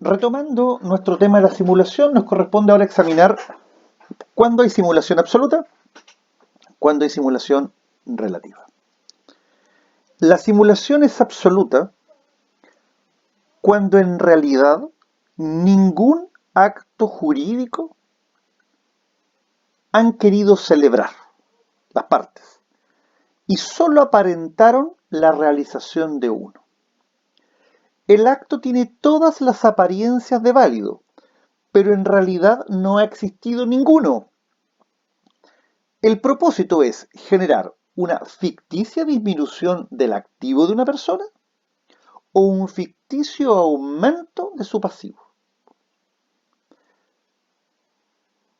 Retomando nuestro tema de la simulación, nos corresponde ahora examinar cuándo hay simulación absoluta, cuándo hay simulación relativa. La simulación es absoluta cuando en realidad ningún acto jurídico han querido celebrar las partes y solo aparentaron la realización de uno. El acto tiene todas las apariencias de válido, pero en realidad no ha existido ninguno. El propósito es generar una ficticia disminución del activo de una persona o un ficticio aumento de su pasivo.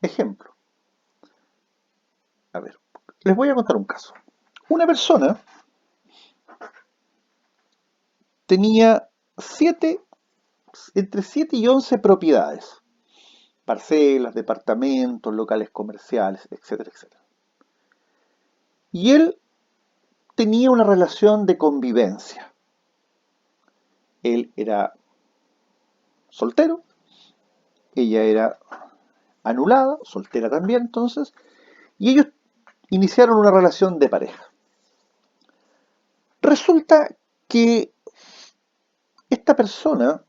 Ejemplo. A ver, les voy a contar un caso. Una persona tenía entre 7 y 11 propiedades, parcelas, departamentos, locales comerciales, etcétera, etcétera. Y él tenía una relación de convivencia. Él era soltero, ella era anulada, soltera también entonces, y ellos iniciaron una relación de pareja. Resulta que esta persona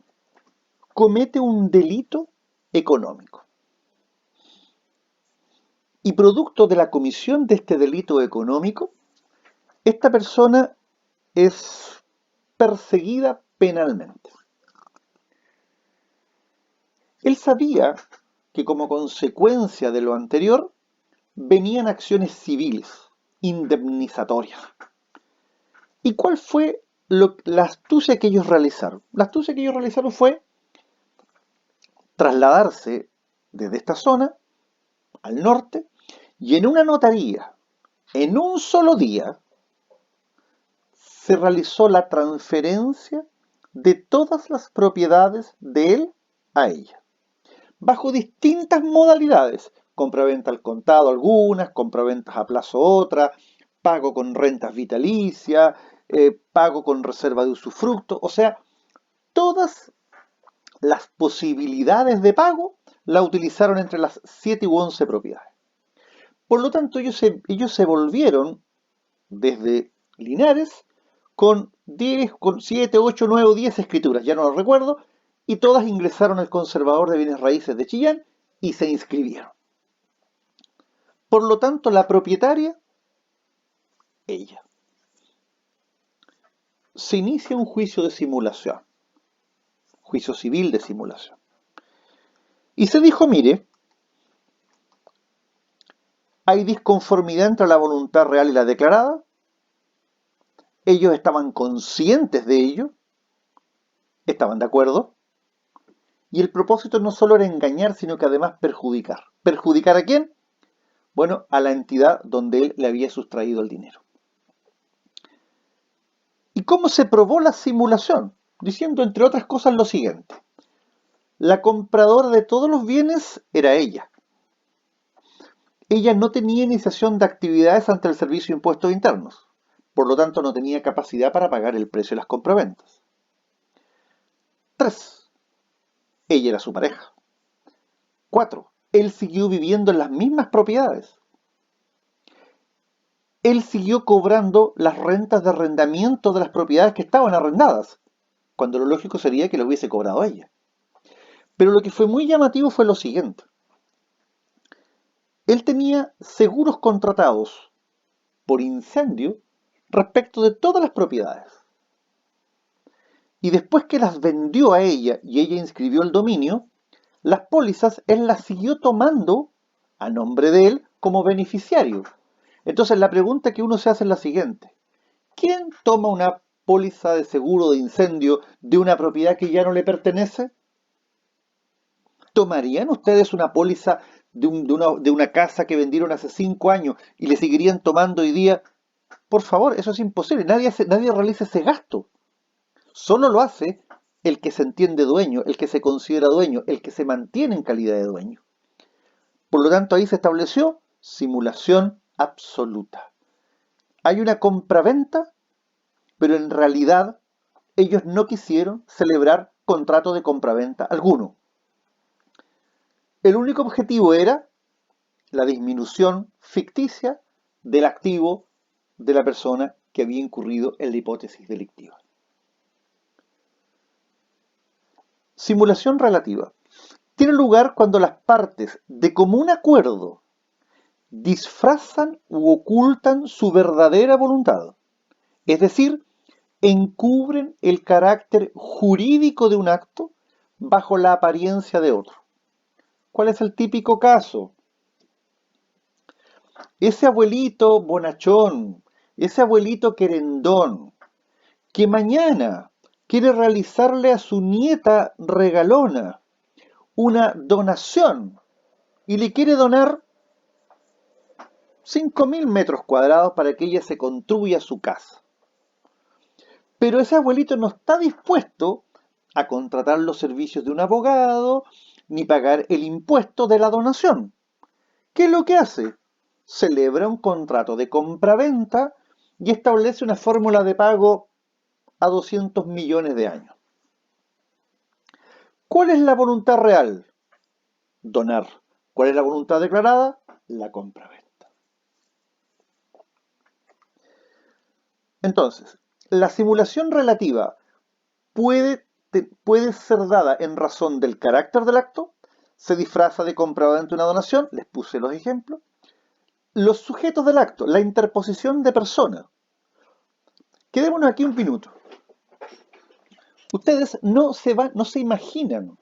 comete un delito económico. Y producto de la comisión de este delito económico, esta persona es perseguida penalmente. Él sabía que como consecuencia de lo anterior venían acciones civiles, indemnizatorias. ¿Y cuál fue la astucia que ellos realizaron? La astucia que ellos realizaron fue trasladarse desde esta zona al norte y en una notaría, en un solo día, se realizó la transferencia de todas las propiedades de él a ella, bajo distintas modalidades, compraventa al contado algunas, compraventas a plazo otras, pago con rentas vitalicias, pago con reserva de usufructo, o sea, todas las posibilidades de pago la utilizaron entre las 7 u 11 propiedades. Por lo tanto, ellos se volvieron desde Linares con 7, 8, 9 o 10 escrituras, ya no lo recuerdo, y todas ingresaron al conservador de bienes raíces de Chillán y se inscribieron. Por lo tanto, la propietaria, ella. Se inicia un juicio de simulación, juicio civil de simulación. Y se dijo, mire, hay disconformidad entre la voluntad real y la declarada, ellos estaban conscientes de ello, estaban de acuerdo, y el propósito no solo era engañar, sino que además perjudicar. ¿Perjudicar a quién? Bueno, a la entidad donde él le había sustraído el dinero. ¿Y cómo se probó la simulación? Diciendo, entre otras cosas, lo siguiente. La compradora de todos los bienes era ella. Ella no tenía iniciación de actividades ante el Servicio de Impuestos Internos. Por lo tanto, no tenía capacidad para pagar el precio de las compraventas. 3. Ella era su pareja. 4. Él siguió viviendo en las mismas propiedades. Él siguió cobrando las rentas de arrendamiento de las propiedades que estaban arrendadas, cuando lo lógico sería que lo hubiese cobrado ella. Pero lo que fue muy llamativo fue lo siguiente. Él tenía seguros contratados por incendio respecto de todas las propiedades. Y después que las vendió a ella y ella inscribió el dominio, las pólizas él las siguió tomando a nombre de él como beneficiario. Entonces la pregunta que uno se hace es la siguiente. ¿Quién toma una póliza de seguro de incendio de una propiedad que ya no le pertenece? ¿Tomarían ustedes una póliza de una casa que vendieron hace 5 años y le seguirían tomando hoy día? Por favor, eso es imposible. Nadie realiza ese gasto. Solo lo hace el que se entiende dueño, el que se considera dueño, el que se mantiene en calidad de dueño. Por lo tanto, ahí se estableció simulación absoluta. Hay una compraventa, pero en realidad ellos no quisieron celebrar contrato de compraventa alguno. El único objetivo era la disminución ficticia del activo de la persona que había incurrido en la hipótesis delictiva. Simulación relativa. Tiene lugar cuando las partes de común acuerdo disfrazan u ocultan su verdadera voluntad, es decir, encubren el carácter jurídico de un acto bajo la apariencia de otro. ¿Cuál es el típico caso? Ese abuelito bonachón, ese abuelito querendón, que mañana quiere realizarle a su nieta regalona una donación y le quiere donar 5.000 metros cuadrados para que ella se construya su casa. Pero ese abuelito no está dispuesto a contratar los servicios de un abogado ni pagar el impuesto de la donación. ¿Qué es lo que hace? Celebra un contrato de compraventa y establece una fórmula de pago a 200 millones de años. ¿Cuál es la voluntad real? Donar. ¿Cuál es la voluntad declarada? La compraventa. Entonces, la simulación relativa puede ser dada en razón del carácter del acto, se disfraza de compraventa una donación, les puse los ejemplos. Los sujetos del acto, la interposición de persona. Quedémonos aquí un minuto. Ustedes no se imaginan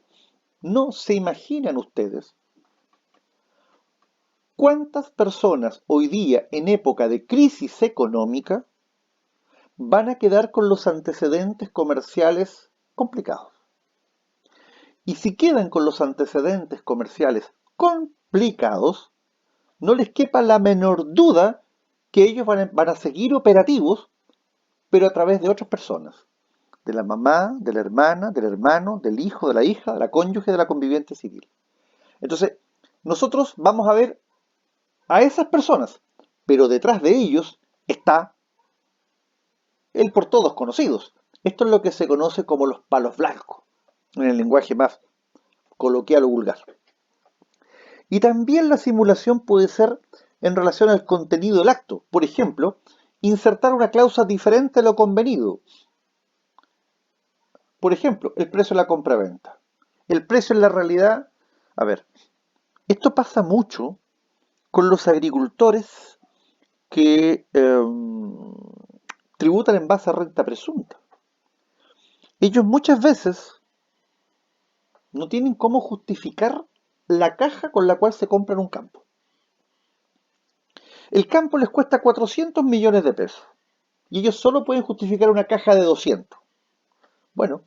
ustedes cuántas personas hoy día en época de crisis económica van a quedar con los antecedentes comerciales complicados. Y si quedan con los antecedentes comerciales complicados, no les quepa la menor duda que ellos van a seguir operativos, pero a través de otras personas. De la mamá, de la hermana, del hermano, del hijo, de la hija, de la cónyuge, de la conviviente civil. Entonces, nosotros vamos a ver a esas personas, pero detrás de ellos está el por todos conocidos. Esto es lo que se conoce como los palos blancos, en el lenguaje más coloquial o vulgar. Y también la simulación puede ser en relación al contenido del acto. Por ejemplo, insertar una cláusula diferente a lo convenido. Por ejemplo, el precio de la compraventa. El precio en la realidad, a ver, esto pasa mucho con los agricultores que tributan en base a renta presunta. Ellos muchas veces no tienen cómo justificar la caja con la cual se compran un campo. El campo les cuesta 400 millones de pesos y ellos solo pueden justificar una caja de 200. Bueno,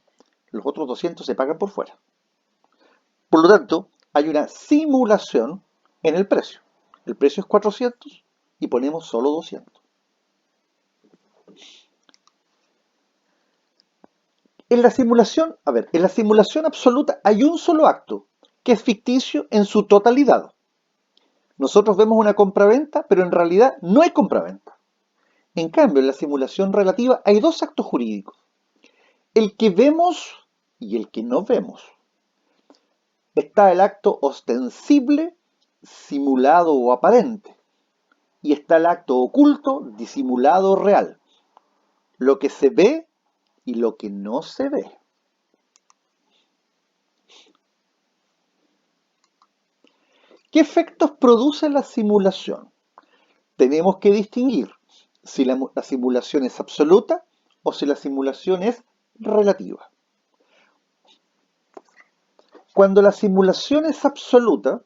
los otros 200 se pagan por fuera. Por lo tanto, hay una simulación en el precio. El precio es 400 y ponemos solo 200. En la simulación absoluta hay un solo acto, que es ficticio en su totalidad. Nosotros vemos una compraventa, pero en realidad no hay compraventa. En cambio, en la simulación relativa hay dos actos jurídicos. El que vemos y el que no vemos. Está el acto ostensible, simulado o aparente. Y está el acto oculto, disimulado o real. Lo que se ve y lo que no se ve. ¿Qué efectos produce la simulación? Tenemos que distinguir si la simulación es absoluta o si la simulación es relativa. Cuando la simulación es absoluta,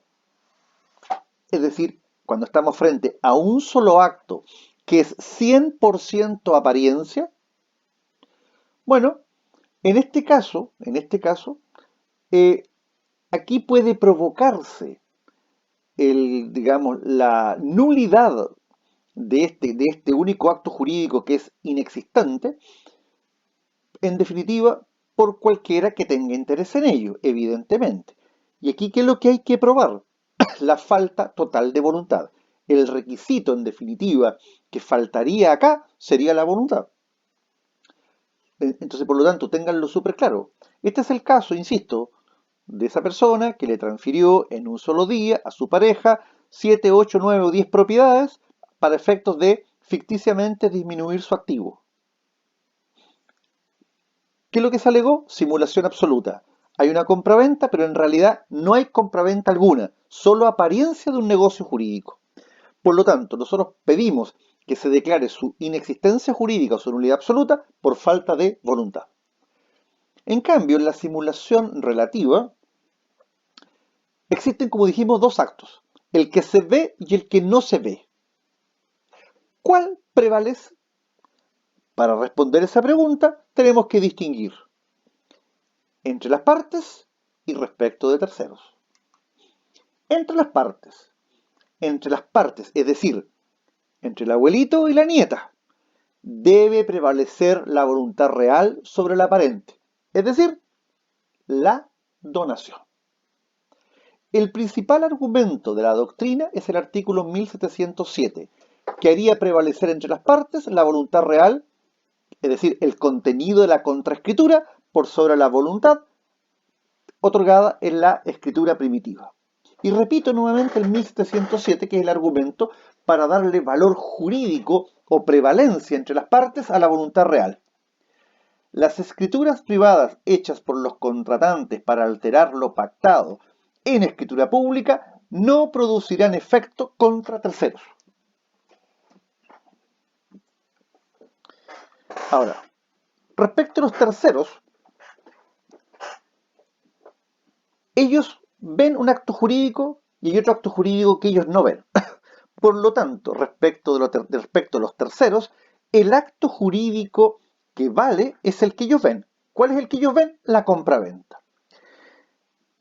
es decir, cuando estamos frente a un solo acto que es 100% apariencia, bueno, en este caso, aquí puede provocarse la nulidad de este único acto jurídico que es inexistente, en definitiva, por cualquiera que tenga interés en ello, evidentemente. Y aquí, ¿qué es lo que hay que probar? La falta total de voluntad. El requisito, en definitiva, que faltaría acá sería la voluntad. Entonces, por lo tanto, ténganlo súper claro. Este es el caso, insisto, de esa persona que le transfirió en un solo día a su pareja 7, 8, 9 o 10 propiedades para efectos de ficticiamente disminuir su activo. ¿Qué es lo que se alegó? Simulación absoluta. Hay una compraventa, pero en realidad no hay compraventa alguna, solo apariencia de un negocio jurídico. Por lo tanto, nosotros pedimos que se declare su inexistencia jurídica o su nulidad absoluta por falta de voluntad. En cambio, en la simulación relativa, existen, como dijimos, dos actos, el que se ve y el que no se ve. ¿Cuál prevalece? Para responder esa pregunta, tenemos que distinguir entre las partes y respecto de terceros. Entre las partes, es decir, entre el abuelito y la nieta, debe prevalecer la voluntad real sobre la aparente, es decir, la donación. El principal argumento de la doctrina es el artículo 1707, que haría prevalecer entre las partes la voluntad real, es decir, el contenido de la contraescritura, por sobre la voluntad otorgada en la escritura primitiva. Y repito nuevamente el 1707, que es el argumento para darle valor jurídico o prevalencia entre las partes a la voluntad real. Las escrituras privadas hechas por los contratantes para alterar lo pactado en escritura pública no producirán efecto contra terceros. Ahora, respecto a los terceros, ellos ven un acto jurídico y hay otro acto jurídico que ellos no ven. Por lo tanto, respecto a los terceros, el acto jurídico que vale es el que ellos ven. ¿Cuál es el que ellos ven? La compraventa.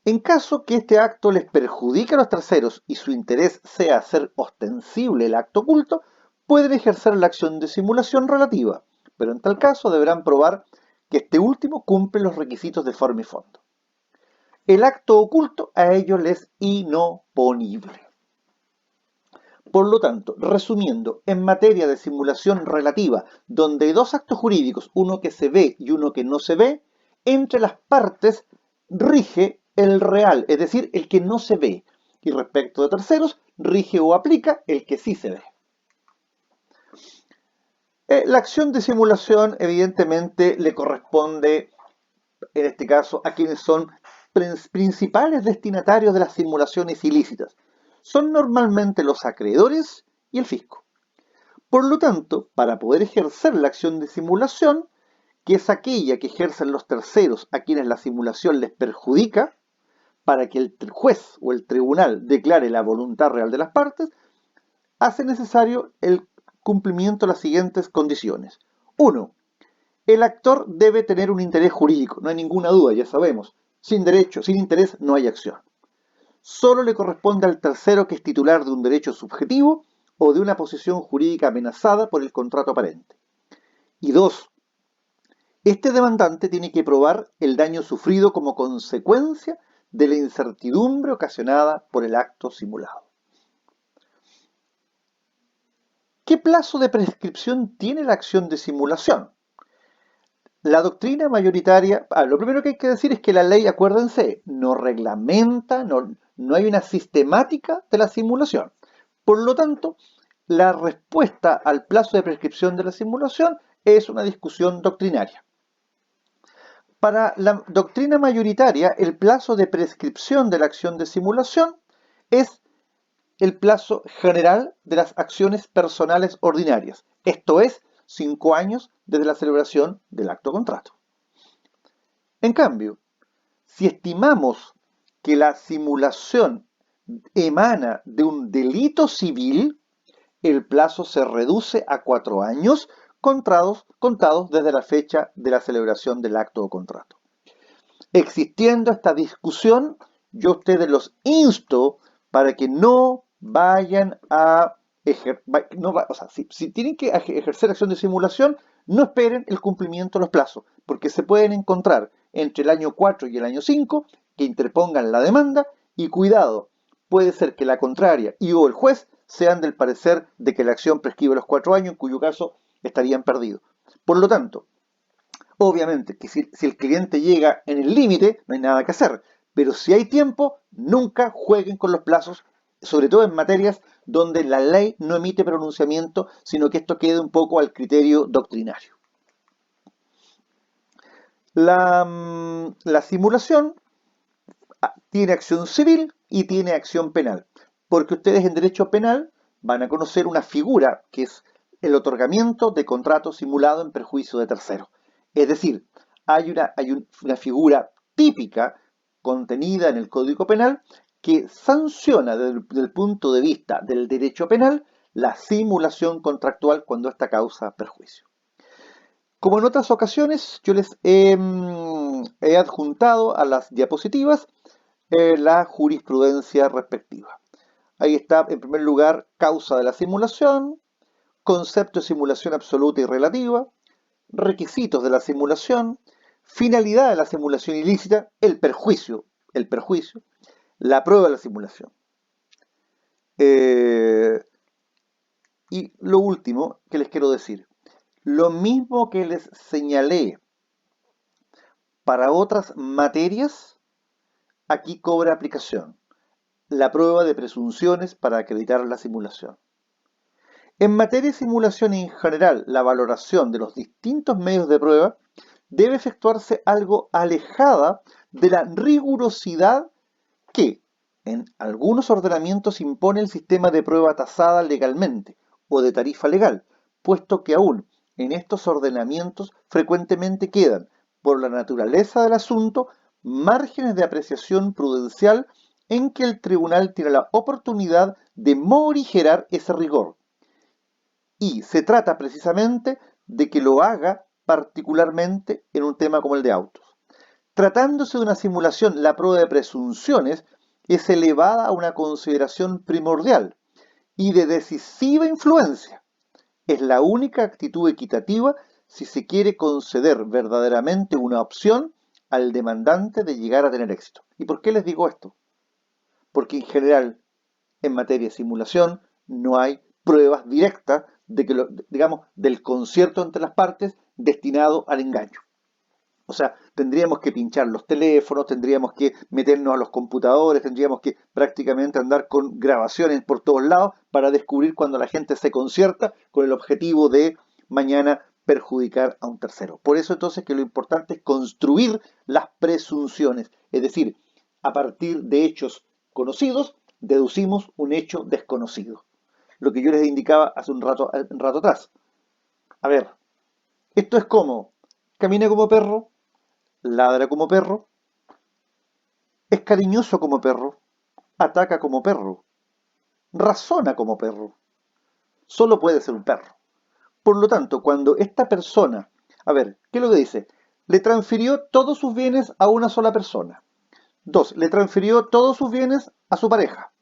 En caso que este acto les perjudique a los terceros y su interés sea hacer ostensible el acto oculto, pueden ejercer la acción de simulación relativa, pero en tal caso deberán probar que este último cumple los requisitos de forma y fondo. El acto oculto a ellos les es inoponible. Por lo tanto, resumiendo, en materia de simulación relativa, donde hay dos actos jurídicos, uno que se ve y uno que no se ve, entre las partes rige el real, es decir, el que no se ve, y respecto de terceros, rige o aplica el que sí se ve. La acción de simulación, evidentemente, le corresponde, en este caso, a quienes son principales destinatarios de las simulaciones ilícitas. Son normalmente los acreedores y el fisco. Por lo tanto, para poder ejercer la acción de simulación, que es aquella que ejercen los terceros a quienes la simulación les perjudica, para que el juez o el tribunal declare la voluntad real de las partes, hace necesario el cumplimiento de las siguientes condiciones. 1. El actor debe tener un interés jurídico, no hay ninguna duda, ya sabemos. Sin derecho, sin interés, no hay acción. Solo le corresponde al tercero que es titular de un derecho subjetivo o de una posición jurídica amenazada por el contrato aparente. Y 2. Este demandante tiene que probar el daño sufrido como consecuencia de la incertidumbre ocasionada por el acto simulado. ¿Qué plazo de prescripción tiene la acción de simulación? La doctrina mayoritaria, lo primero que hay que decir es que la ley, acuérdense, no reglamenta, no hay una sistemática de la simulación. Por lo tanto, la respuesta al plazo de prescripción de la simulación es una discusión doctrinaria. Para la doctrina mayoritaria, el plazo de prescripción de la acción de simulación es el plazo general de las acciones personales ordinarias. Esto es, 5 años desde la celebración del acto contrato. En cambio, si estimamos que la simulación emana de un delito civil, el plazo se reduce a 4 años contados desde la fecha de la celebración del acto o contrato. Existiendo esta discusión, yo a ustedes los insto para que no vayan a si tienen que ejercer acción de simulación, no esperen el cumplimiento de los plazos, porque se pueden encontrar entre el año 4 y el año 5 que interpongan la demanda y cuidado, puede ser que la contraria y o el juez sean del parecer de que la acción prescribe los 4 años, en cuyo caso estarían perdidos. Por lo tanto, Obviamente que si el cliente llega en el límite, no hay nada que hacer. Pero si hay tiempo, nunca jueguen con los plazos, sobre todo en materias donde la ley no emite pronunciamiento, sino que esto quede un poco al criterio doctrinario. La simulación tiene acción civil y tiene acción penal, porque ustedes en derecho penal van a conocer una figura que es el otorgamiento de contrato simulado en perjuicio de terceros. Es decir, hay una figura típica contenida en el Código Penal que sanciona desde el punto de vista del derecho penal la simulación contractual cuando esta causa perjuicio. Como en otras ocasiones, yo les he adjuntado a las diapositivas la jurisprudencia respectiva. Ahí está, en primer lugar, causa de la simulación, concepto de simulación absoluta y relativa, requisitos de la simulación, finalidad de la simulación ilícita, el perjuicio, la prueba de la simulación. Y lo último que les quiero decir, lo mismo que les señalé para otras materias, aquí cobra aplicación. La prueba de presunciones para acreditar la simulación. En materia de simulación y en general, la valoración de los distintos medios de prueba debe efectuarse algo alejada de la rigurosidad que en algunos ordenamientos impone el sistema de prueba tasada legalmente o de tarifa legal, puesto que aún en estos ordenamientos frecuentemente quedan, por la naturaleza del asunto, márgenes de apreciación prudencial en que el tribunal tiene la oportunidad de morigerar ese rigor. Y se trata precisamente de que lo haga particularmente en un tema como el de autos. Tratándose de una simulación, la prueba de presunciones es elevada a una consideración primordial y de decisiva influencia. Es la única actitud equitativa si se quiere conceder verdaderamente una opción al demandante de llegar a tener éxito. ¿Y por qué les digo esto? Porque en general, en materia de simulación, no hay pruebas directas de que digamos, del concierto entre las partes destinado al engaño. O sea, tendríamos que pinchar los teléfonos, tendríamos que meternos a los computadores, tendríamos que prácticamente andar con grabaciones por todos lados para descubrir cuando la gente se concierta con el objetivo de mañana perjudicar a un tercero. Por eso entonces que lo importante es construir las presunciones, es decir, a partir de hechos conocidos, deducimos un hecho desconocido. Lo que yo les indicaba hace un rato atrás. A ver, esto es como, camina como perro, ladra como perro, es cariñoso como perro, ataca como perro, razona como perro. Solo puede ser un perro. Por lo tanto, cuando esta persona, a ver, ¿qué es lo que dice? Le transfirió todos sus bienes a una sola persona. 2. Le transfirió todos sus bienes a su pareja.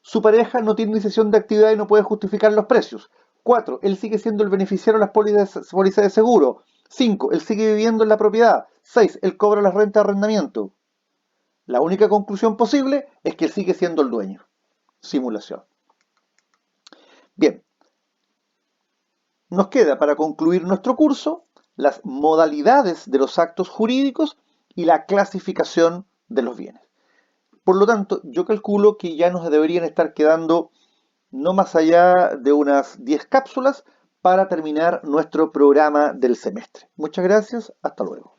Su pareja no tiene iniciación de actividad y no puede justificar los precios. 4. Él sigue siendo el beneficiario de las pólizas de seguro. 5. Él sigue viviendo en la propiedad. 6. Él cobra las rentas de arrendamiento. La única conclusión posible es que él sigue siendo el dueño. Simulación. Bien. Nos queda para concluir nuestro curso las modalidades de los actos jurídicos y la clasificación de los bienes. Por lo tanto, yo calculo que ya nos deberían estar quedando no más allá de unas 10 cápsulas para terminar nuestro programa del semestre. Muchas gracias, hasta luego.